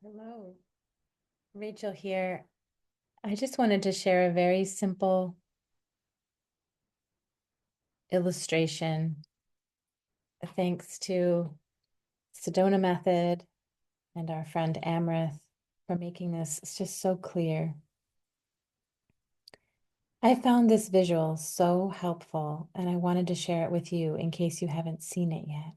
Hello, Rachel here. I just wanted to share a very simple illustration thanks to Sedona Method and our friend Amrith for making this. It's just so clear. I found this visual so helpful and I wanted to share it with you in case you haven't seen it yet.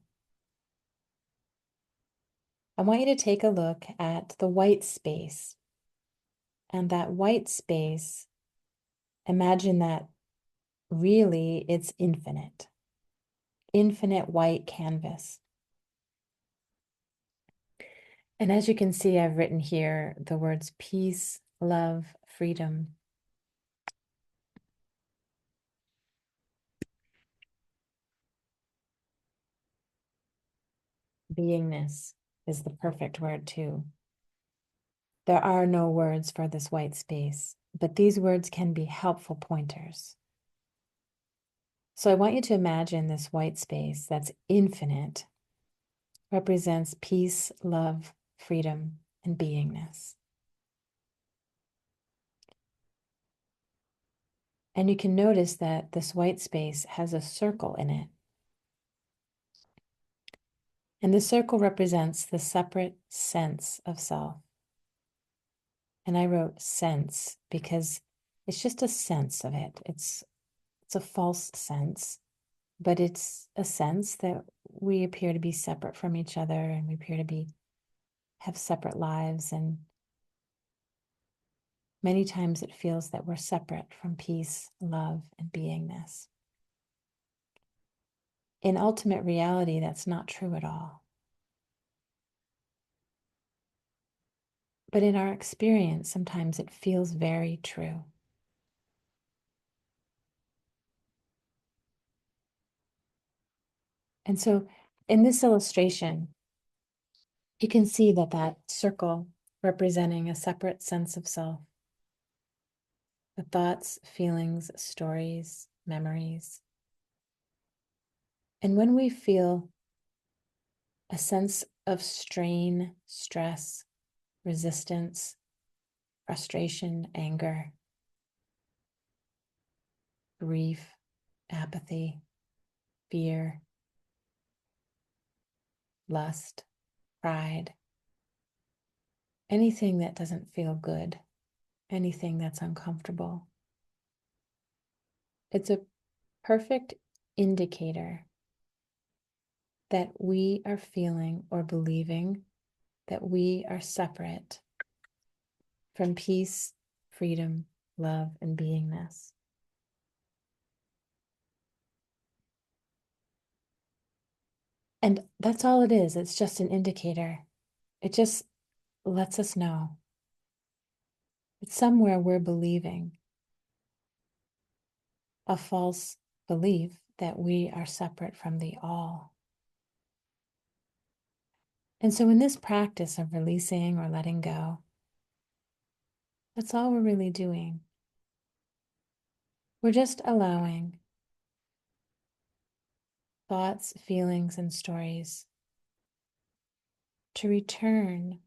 I want you to take a look at the white space. And that white space, imagine that really it's infinite white canvas. And as you can see, I've written here the words peace, love, freedom. Beingness is the perfect word too. There are no words for this white space, but these words can be helpful pointers. So I want you to imagine this white space that's infinite represents peace, love, freedom, and beingness. And you can notice that this white space has a circle in it. And the circle represents the separate sense of self. And I wrote sense because it's just a sense of it. It's a false sense, but it's a sense that we appear to be separate from each other and we appear to have separate lives. And many times it feels that we're separate from peace, love, and beingness. In ultimate reality, that's not true at all. But in our experience, sometimes it feels very true. And so in this illustration, you can see that that circle representing a separate sense of self, the thoughts, feelings, stories, memories. And when we feel a sense of strain, stress, resistance, frustration, anger, grief, apathy, fear, lust, pride, anything that doesn't feel good, anything that's uncomfortable. It's a perfect indicator that we are feeling or believing that we are separate from peace, freedom, love, and beingness. And that's all it is. It's just an indicator. It just lets us know. It's somewhere we're believing a false belief that we are separate from the all. And so in this practice of releasing or letting go, that's all we're really doing. We're just allowing thoughts, feelings, and stories to return.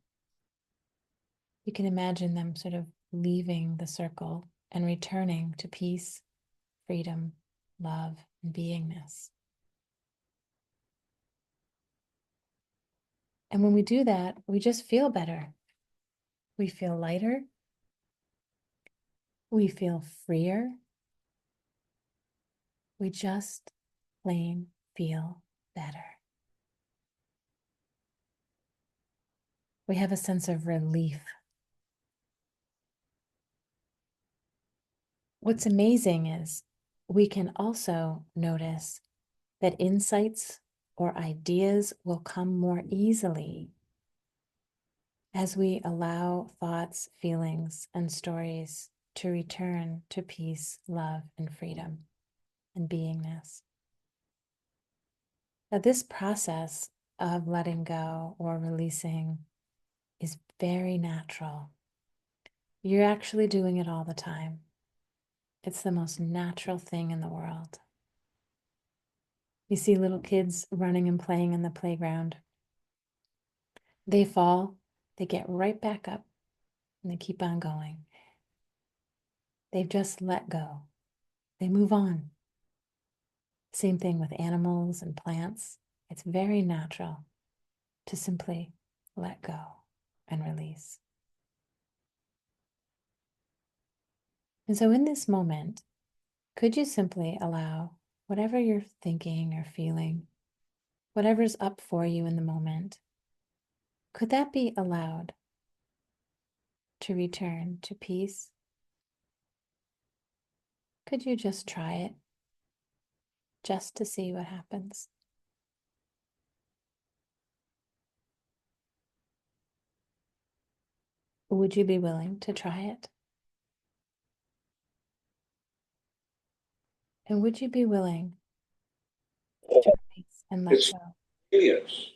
You can imagine them sort of leaving the circle and returning to peace, freedom, love, and beingness. And when we do that, we just feel better. We feel lighter. We feel freer. We just plain feel better. We have a sense of relief. What's amazing is we can also notice that insights or ideas will come more easily as we allow thoughts, feelings, and stories to return to peace, love, and freedom and beingness. Now, this process of letting go or releasing is very natural. You're actually doing it all the time. It's the most natural thing in the world. You see little kids running and playing in the playground. They fall They get right back up and they keep on going. They've just let go. They move on. Same thing with animals and plants. It's very natural to simply let go and release. And so in this moment, could you simply allow whatever you're thinking or feeling, whatever's up for you in the moment, could that be allowed to return to peace? Could you just try it just to see what happens? Would you be willing to try it? And would you be willing to release and let go? Yes.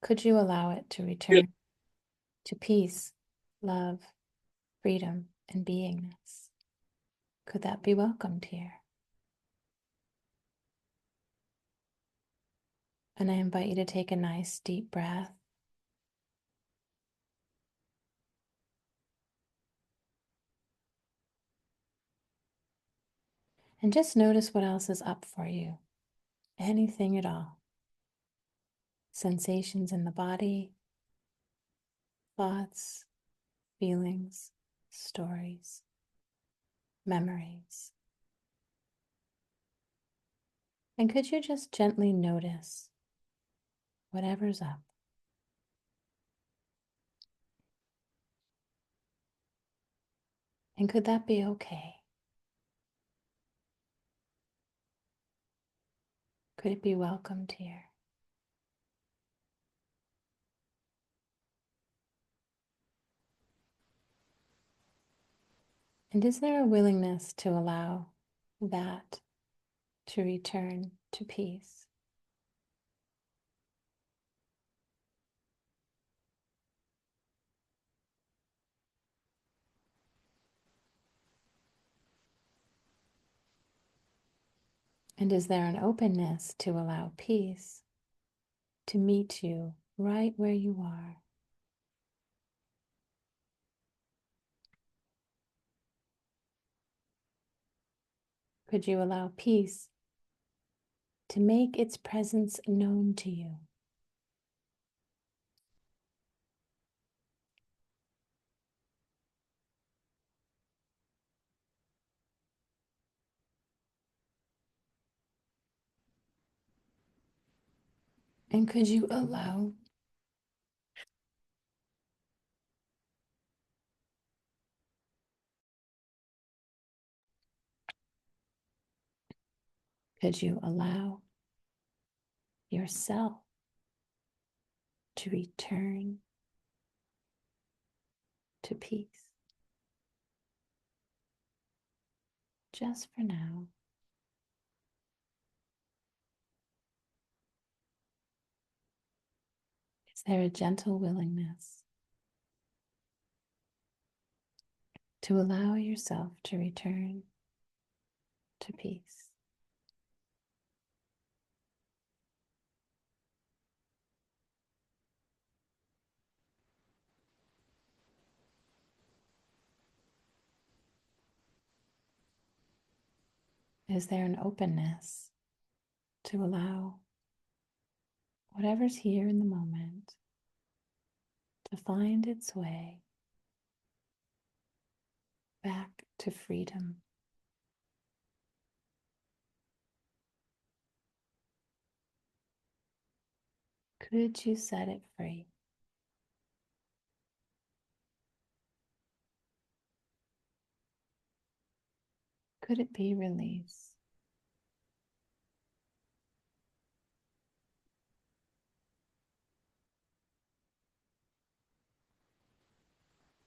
Could you allow it to return to peace, love, freedom, and beingness? Could that be welcomed here? And I invite you to take a nice deep breath. And just notice what else is up for you. Anything at all. Sensations in the body, thoughts, feelings, stories, memories. And could you just gently notice whatever's up? And could that be okay? Could it be welcomed here? And is there a willingness to allow that to return to peace? And is there an openness to allow peace to meet you right where you are? Could you allow peace to make its presence known to you? And could you allow yourself to return to peace? Just for now. Is there a gentle willingness to allow yourself to return to peace? Is there an openness to allow whatever's here in the moment to find its way back to freedom? Could you set it free? Could it be release?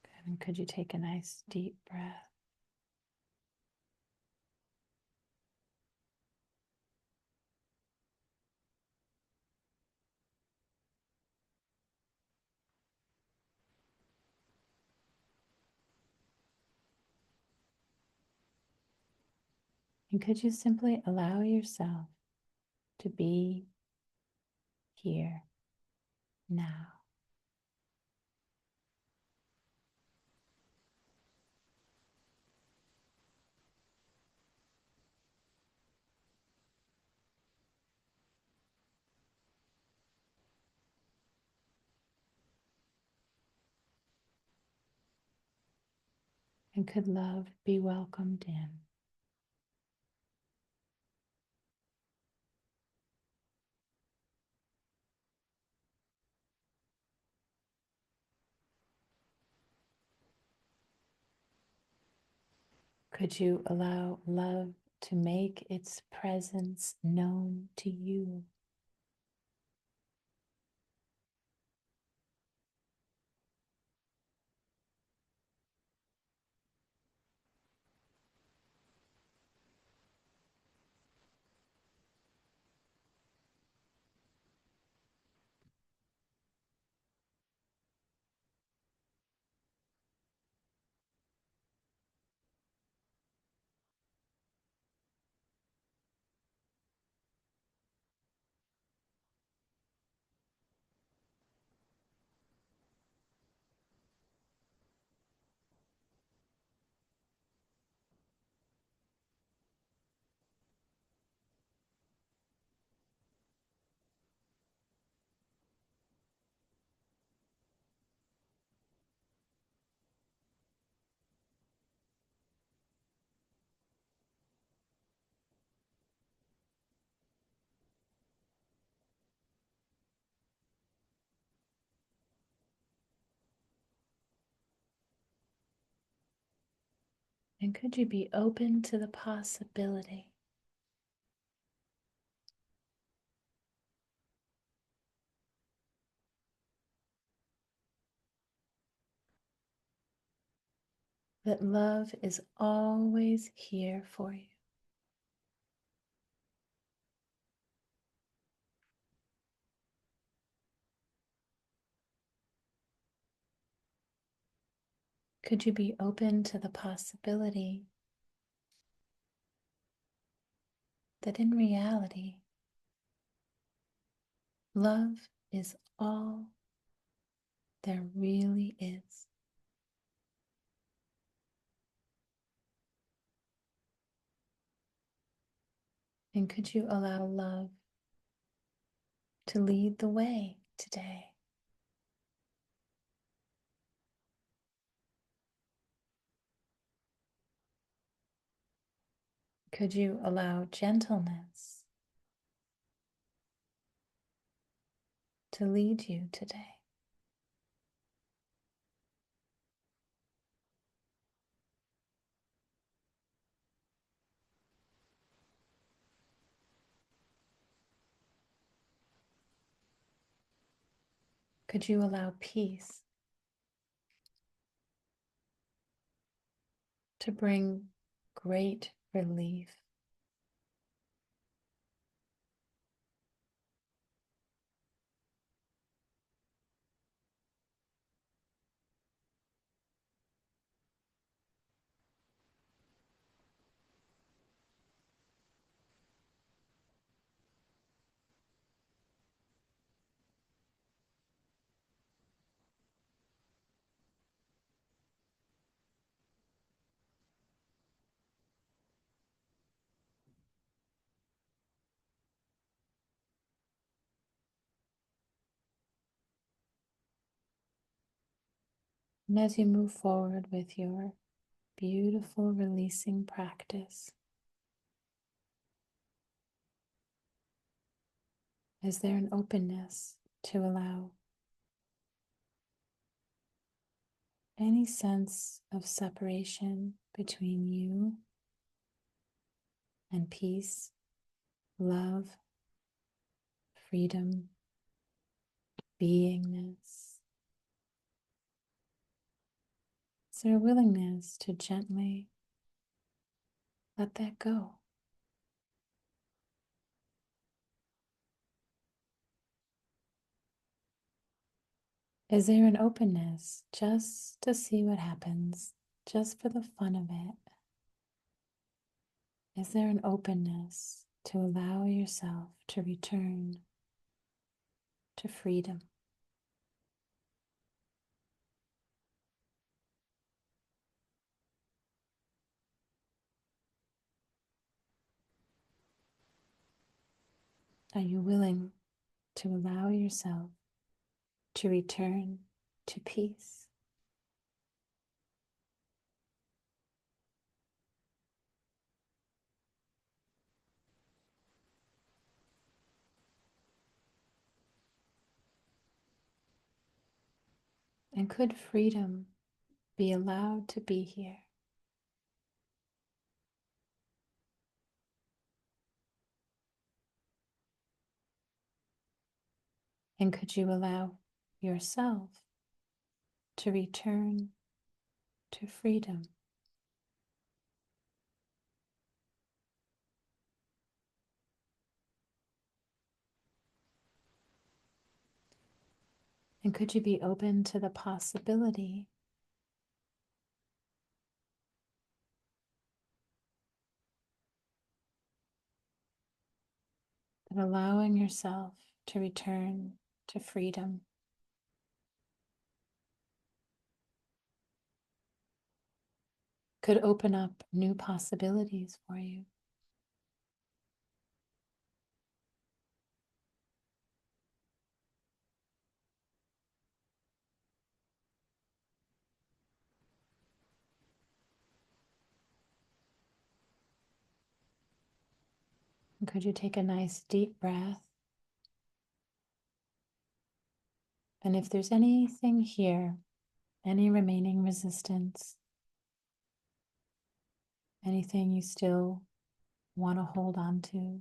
Good. And could you take a nice deep breath? And could you simply allow yourself to be here now? And could love be welcomed in? Could you allow love to make its presence known to you? And could you be open to the possibility that love is always here for you? Could you be open to the possibility that in reality, love is all there really is? And could you allow love to lead the way today? Could you allow gentleness to lead you today? Could you allow peace to bring great relief? And as you move forward with your beautiful releasing practice, is there an openness to allow any sense of separation between you and peace, love, freedom, beingness? Is there a willingness to gently let that go? Is there an openness just to see what happens, just for the fun of it? Is there an openness to allow yourself to return to freedom? Are you willing to allow yourself to return to peace? And could freedom be allowed to be here? And could you allow yourself to return to freedom? And could you be open to the possibility that allowing yourself to return to freedom could open up new possibilities for you? And could you take a nice deep breath? And if there's anything here, any remaining resistance, anything you still want to hold on to,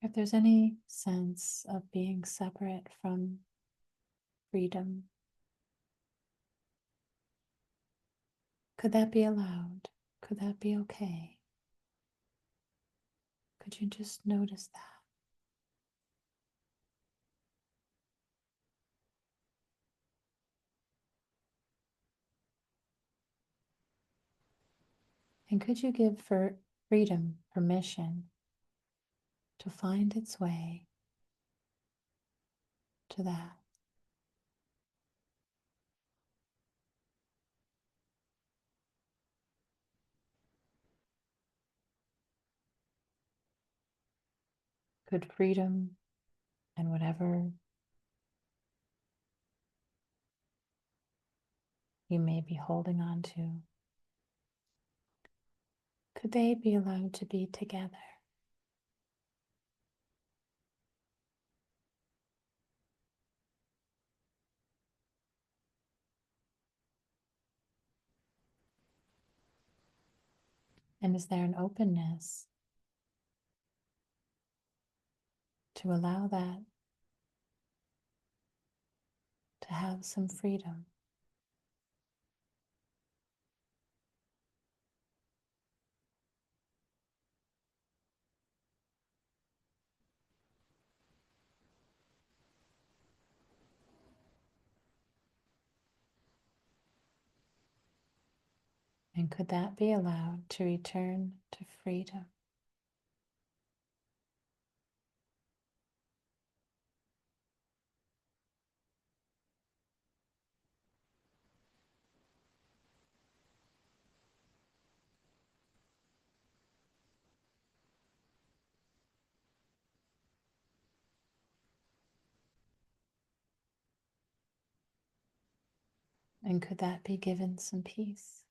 if there's any sense of being separate from freedom, could that be allowed? Could that be okay? Could you just notice that? And could you give for freedom permission to find its way to that? Could freedom and whatever you may be holding on to, could they be allowed to be together? And is there an openness to allow that to have some freedom? And could that be allowed to return to freedom? And could that be given some peace?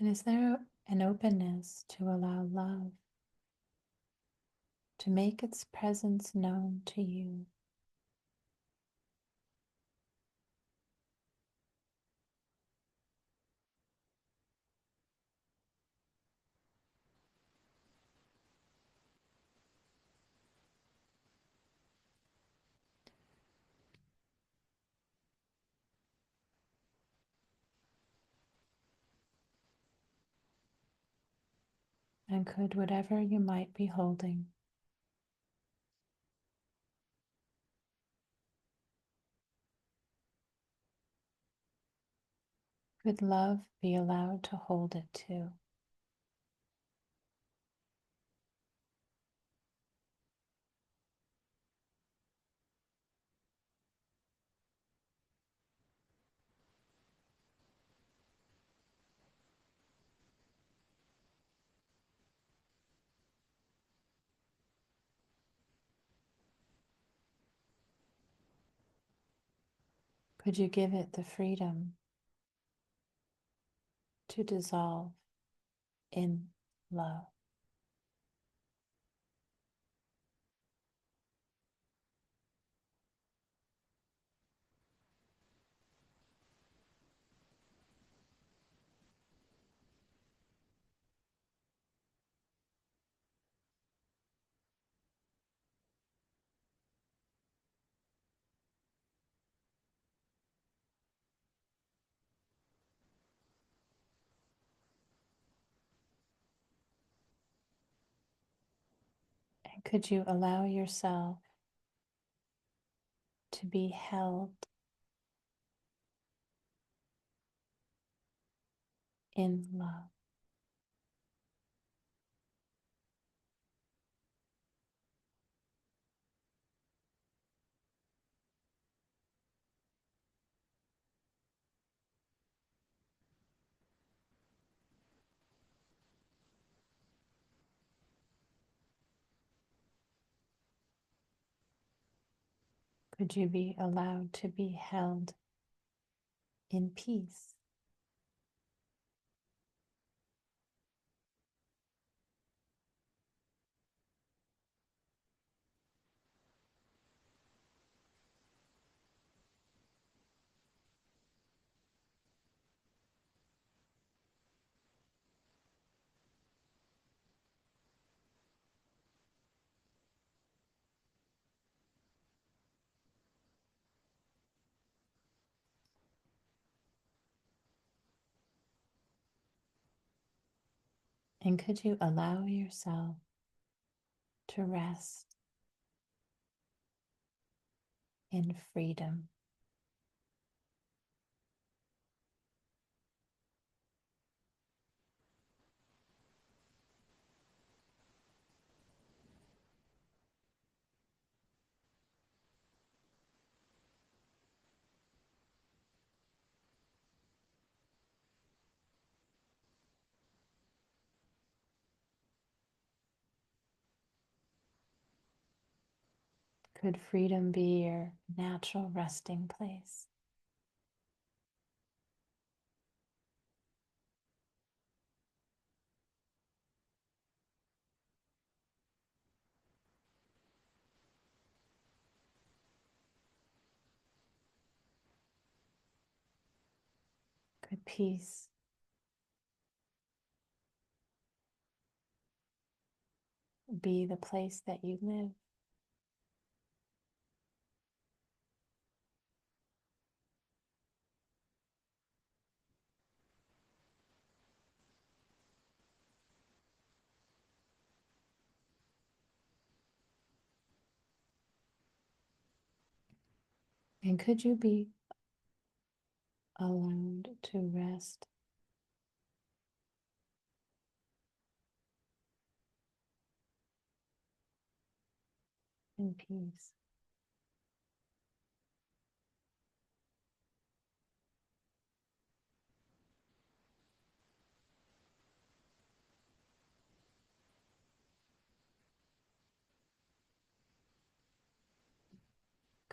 And is there an openness to allow love to make its presence known to you? And could whatever you might be holding could love be allowed to hold it too? Could you give it the freedom to dissolve in love? And could you allow yourself to be held in love? Could you be allowed to be held in peace? And could you allow yourself to rest in freedom? Could freedom be your natural resting place? Could peace be the place that you live? And could you be allowed to rest in peace?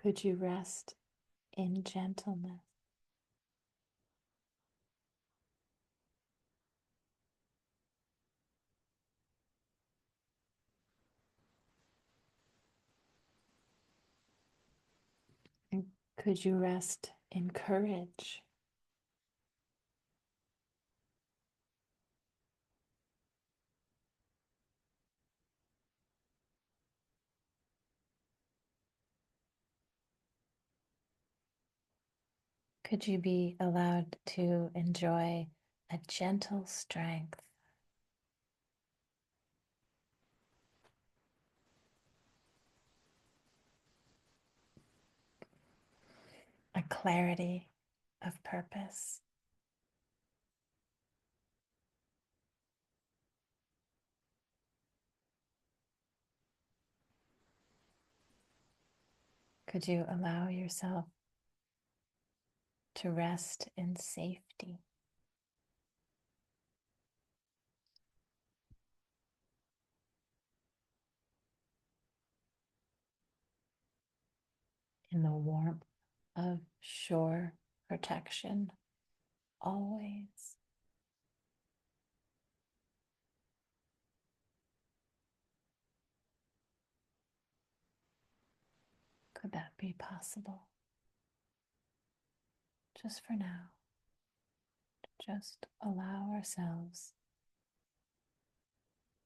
Could you rest in gentleness? And could you rest in courage? Could you be allowed to enjoy a gentle strength, a clarity of purpose? Could you allow yourself to rest in safety, in the warmth of sure protection always. Could that be possible? Just for now, just allow ourselves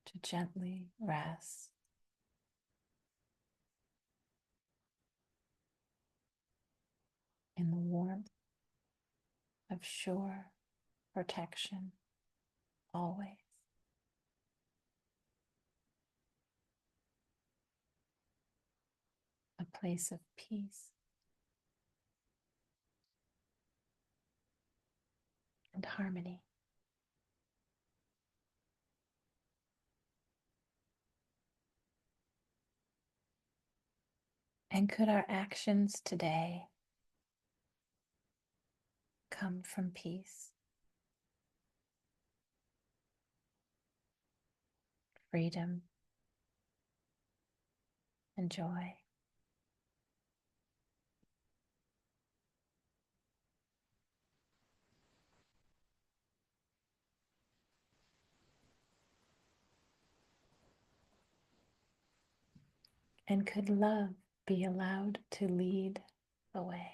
to gently rest in the warmth of sure protection always. A place of peace and harmony. And could our actions today come from peace, freedom, and joy? And could love be allowed to lead the way?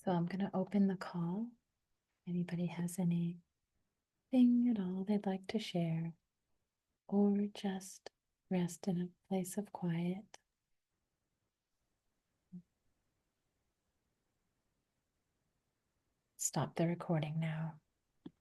So I'm going to open the call. Anybody has anything at all they'd like to share, or just rest in a place of quiet? Stop the recording now.